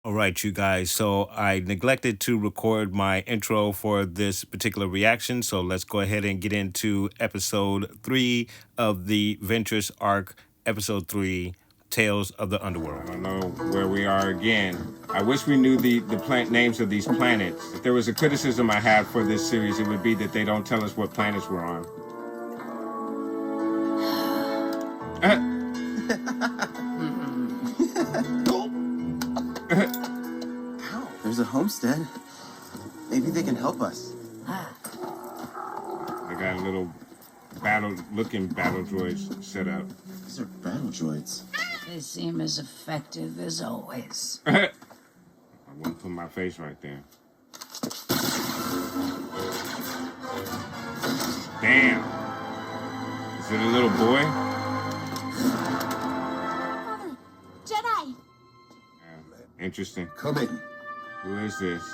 All right, you guys. So I neglected to record my intro for this particular reaction. So let's go ahead and get into episode 3 of the Ventress arc, episode 3, Tales of the Underworld. I don't know where we are again. I wish we knew the names of these planets. If there was a criticism I had for this series, it would be that they don't tell us what planets we're on. There's a homestead. Maybe they can help us. I got a little looking battle droids set up. These are battle droids. They seem as effective as always. I wouldn't put my face right there. Damn. Is it a little boy? Jedi! Yeah, interesting. Come in. Who is this?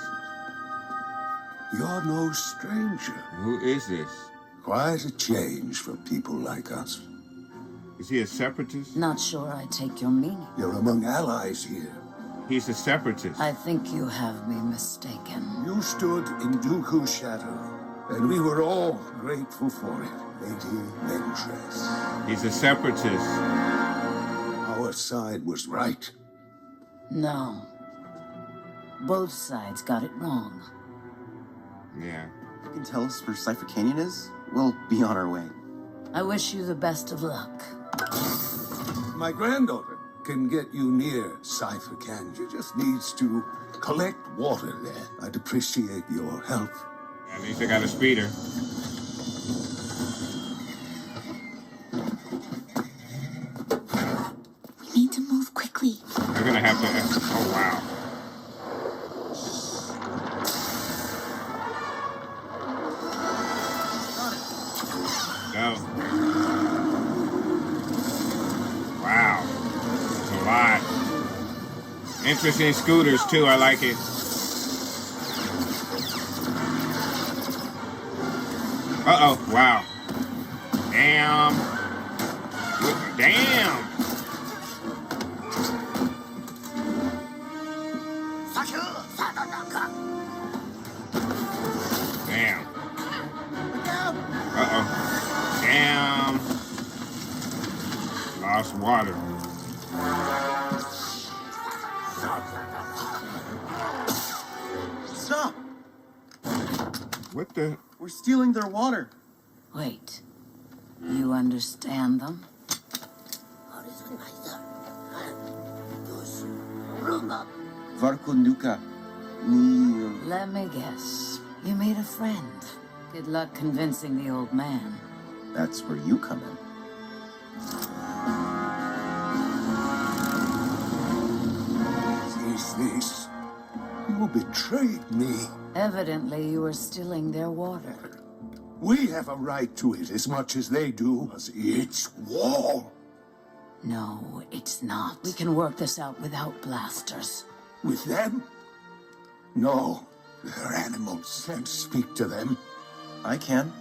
You're no stranger. Who is this? Quite a change for people like us. Is he a separatist? Not sure I take your meaning. You're among allies here. He's a separatist. I think you have me mistaken. You stood in Dooku's shadow, and we were all grateful for it, Lady Ventress. He's a separatist. Our side was right. No. Both sides got it wrong. Yeah. You can tell us where Cypher Canyon is? We'll be on our way. I wish you the best of luck. My granddaughter can get you near Cypher Canyon. She just needs to collect water there. I'd appreciate your help. At least I got a speeder. We need to move quickly. We're gonna have to. Oh wow. Go. Wow. That's a lot. Interesting scooters too. I like it. Uh-oh. Wow. Damn. Damn. Damn. Uh-oh. Damn. Lost water. Stop! What the? We're stealing their water. Wait. You understand them? Varkunduka. Ni... Let me guess. You made a friend. Good luck convincing the old man. That's where you come in. Is this? You betrayed me. Evidently, you were stealing their water. We have a right to it as much as they do. It's war. No, it's not. We can work this out without blasters. With them? No. They're animals. Can't speak to them. I can.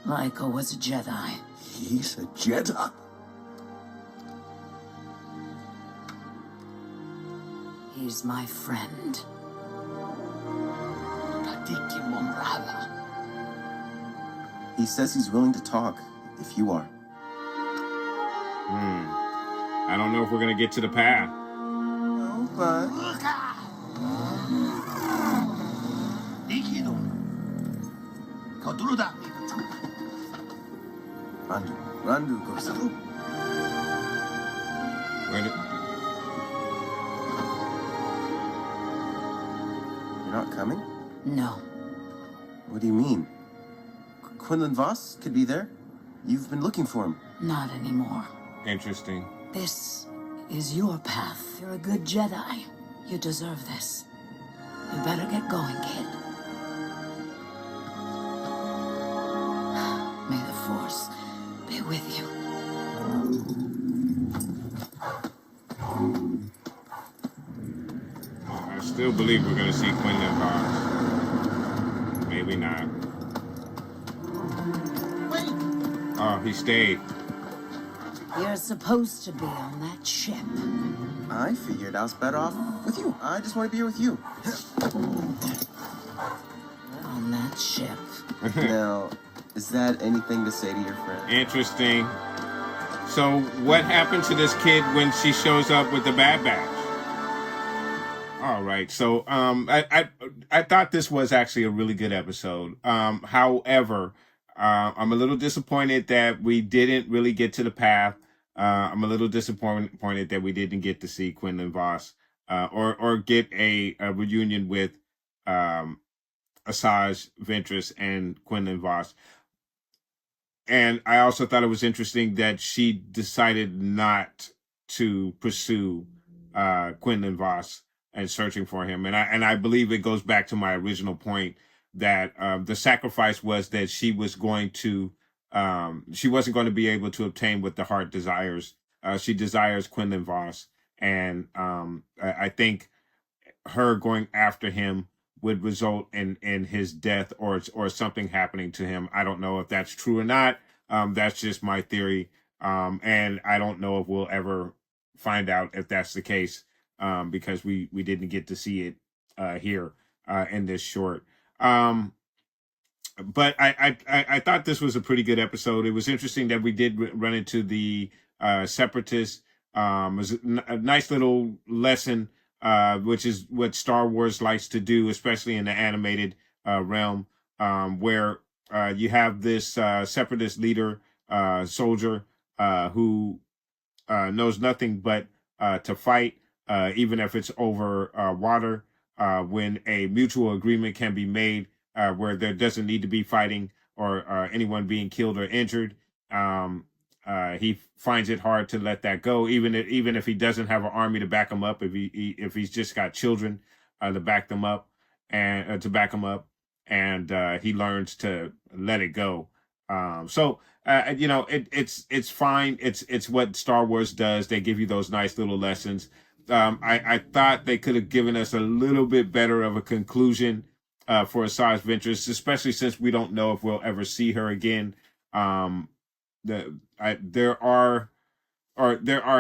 Lyko was a Jedi. He's a Jedi. He's my friend. He says he's willing to talk, if you are. I don't know if we're gonna get to the path. No, but... Randu goes up. Where did... You're not coming? No. What do you mean? Quinlan Voss could be there. You've been looking for him. Not anymore. Interesting. This is your path. You're a good Jedi. You deserve this. You better get going, kid. May the Force be with you. I still believe we're going to see Quinlan Voss. Maybe not. Wait! Oh, he stayed. You're supposed to be on that ship. I figured I was better off with you. I just want to be here with you. On that ship. Now, is that anything to say to your friend? Interesting. So what happened to this kid when she shows up with the Bad Batch? All right. So I thought this was actually a really good episode. However, I'm a little disappointed that we didn't really get to the path. I'm a little disappointed that we didn't get to see Quinlan Voss or get a reunion with Asajj Ventress and Quinlan Voss. And I also thought it was interesting that she decided not to pursue Quinlan Voss and searching for him. And I believe it goes back to my original point that the sacrifice was that she wasn't going to be able to obtain what the heart desires. She desires Quinlan Voss. And I think her going after him would result in his death or something happening to him. I don't know if that's true or not. That's just my theory. And I don't know if we'll ever find out if that's the case, because we didn't get to see it here in this short. But I thought this was a pretty good episode. It was interesting that we did run into the separatists. It was a nice little lesson, which is what Star Wars likes to do, especially in the animated realm, where you have this separatist leader, soldier, who knows nothing but to fight, even if it's over water, when a mutual agreement can be made where there doesn't need to be fighting or anyone being killed or injured. He finds it hard to let that go, even if he doesn't have an army to back him up. If he's just got children to back them up and he learns to let it go. It's fine. It's what Star Wars does. They give you those nice little lessons. I thought they could have given us a little bit better of a conclusion for Asajj Ventress, especially since we don't know if we'll ever see her again. There are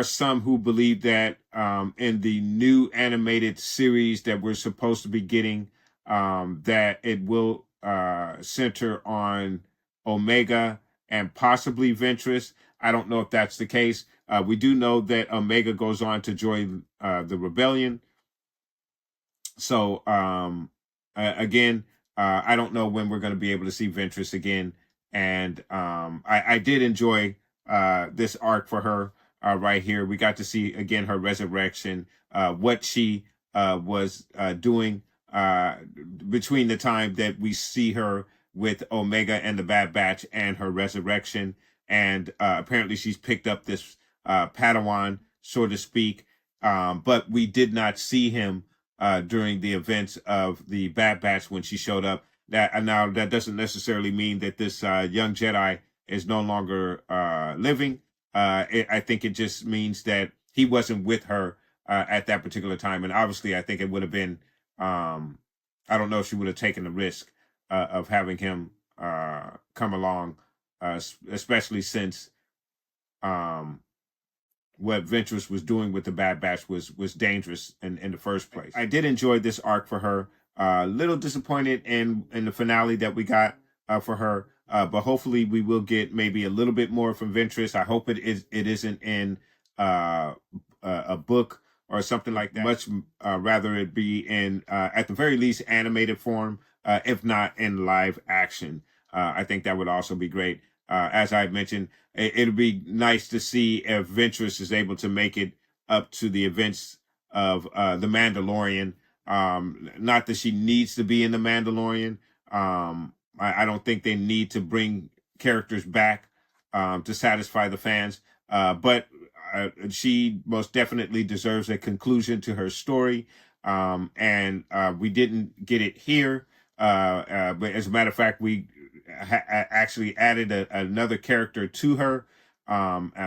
some who believe that in the new animated series that we're supposed to be getting, that it will center on Omega and possibly Ventress. I don't know if that's the case. We do know that Omega goes on to join the rebellion. So again, I don't know when we're going to be able to see Ventress again. And I did enjoy this arc for her right here. We got to see again her resurrection, what she was doing between the time that we see her with Omega and the Bad Batch and her resurrection. And apparently she's picked up this Padawan, so to speak. But we did not see him during the events of the Bad Batch when she showed up. Now that doesn't necessarily mean that this young Jedi is no longer living. I think it just means that he wasn't with her at that particular time. And obviously, I think it would have been, I don't know if she would have taken the risk of having him come along, especially since what Ventress was doing with the Bad Batch was dangerous in the first place. I did enjoy this arc for her. Little disappointed in the finale that we got for her, but hopefully we will get maybe a little bit more from Ventress. I hope it isn't in a book or something like that. Much rather it be in at the very least animated form, if not in live action. I think that would also be great. As I mentioned, it'll be nice to see if Ventress is able to make it up to the events of The Mandalorian. Not that she needs to be in The Mandalorian. I don't think they need to bring characters back to satisfy the fans. But she most definitely deserves a conclusion to her story. and we didn't get it here. But as a matter of fact, we actually added another character to her.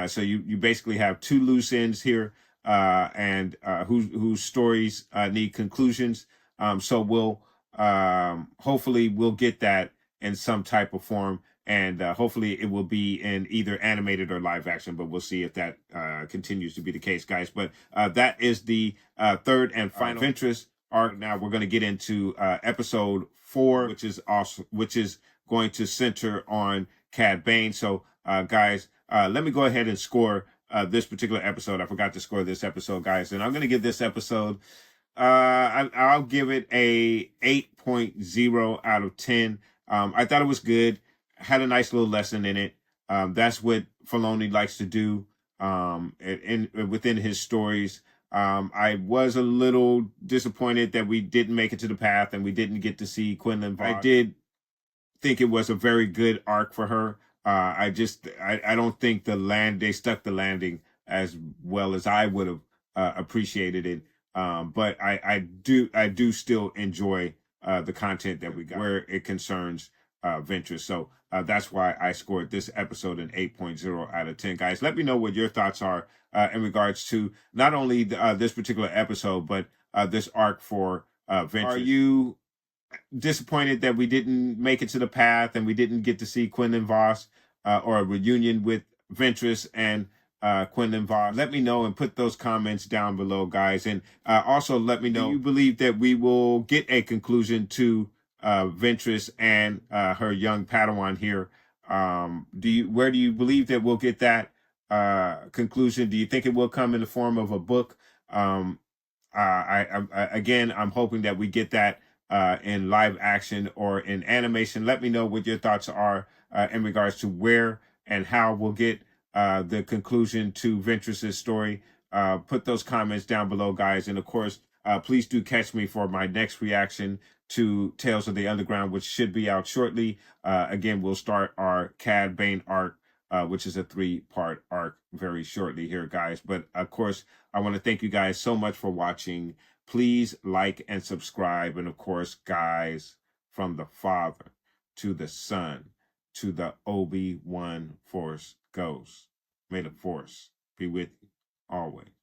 So you basically have two loose ends here, and whose stories need conclusions. So we'll hopefully we'll get that in some type of form, and hopefully it will be in either animated or live action. But we'll see if that continues to be the case, guys. But that is the third and final Ventress arc. Now we're going to get into episode 4, which is going to center on Cad Bane. So guys, let me go ahead and score this particular episode. I forgot to score this episode, guys, and I'm going to give this episode I'll give it a 8.0 out of 10. I thought it was good. Had a nice little lesson in it. That's what Filoni likes to do within his stories. I was a little disappointed that we didn't make it to the path and we didn't get to see Quinlan Vos. I did think it was a very good arc for her. I don't think they stuck the landing as well as I would have appreciated it. But I do still enjoy the content that we got where it concerns Ventress. So that's why I scored this episode an 8.0 out of 10. Guys, let me know what your thoughts are in regards to not only this particular episode, but this arc for Ventress. Are you disappointed that we didn't make it to the path and we didn't get to see Quinlan Vos or a reunion with Ventress and Quinlan Vos? Let me know and put those comments down below, guys. And also let me know, do you believe that we will get a conclusion to Ventress and her young Padawan here? Where do you believe that we'll get that conclusion? Do you think it will come in the form of a book? Again, I'm hoping that we get that in live action or in animation. Let me know what your thoughts are in regards to where and how we'll get the conclusion to Ventress's story. Put those comments down below, guys. And of course, please do catch me for my next reaction to Tales of the Underground, which should be out shortly. Again, we'll start our Cad Bane arc, which is a 3-part arc very shortly here, guys. But of course, I want to thank you guys so much for watching. Please like and subscribe. And of course, guys, from the Father to the Son to the Obi-Wan Force Ghost, may the Force be with you always.